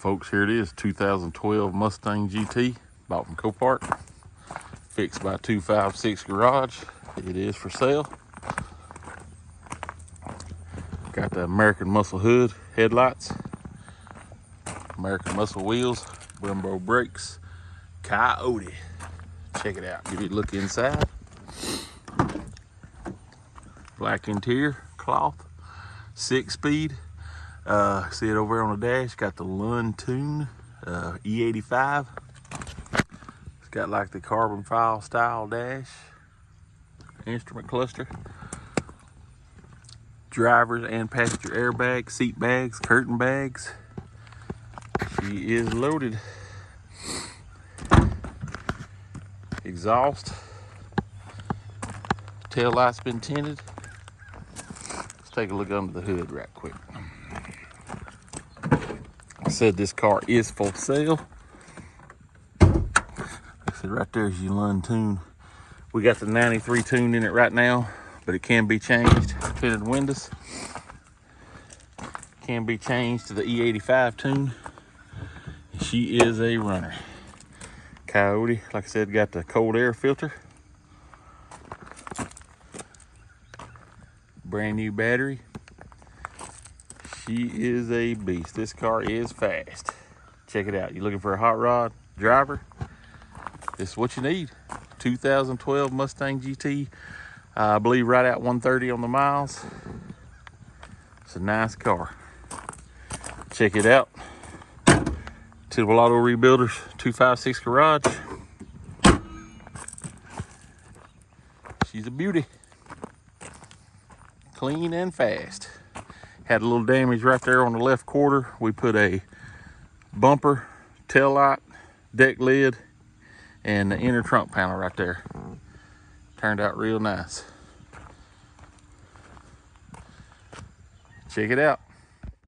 folks, here it is, 2012 Mustang GT, bought from Copart, fixed by 256 Garage. It is for sale. Got the American Muscle hood, headlights, American Muscle wheels, Brembo brakes, Coyote. Check it out, give you a look inside. Black interior, cloth, 6-speed. See it over there on the dash, got the Lund E85. It's got like the carbon fiber style dash, instrument cluster, drivers and passenger airbags, seat bags, curtain bags. She is loaded. Exhaust, tail light's been tinted. Let's take a look under the hood right quick. I said this car is for sale. Like I said, right there's your Lund tune. We got the 93 tune in it right now, but it can be changed. Tinted windows. Can be changed to the E85 tune. She is a runner. Coyote, like I said, got the cold air filter. Brand new battery. She is a beast. This car is fast. Check it out. You looking for a hot rod driver? This is what you need. 2012 Mustang GT. I believe right at 130 on the miles. It's a nice car. Check it out. Typical Auto Rebuilders 256 Garage. She's a beauty. Clean and fast. Had a little damage right there on the left quarter. We put a bumper, tail light, deck lid, and the inner trunk panel right there. Turned out real nice. Check it out.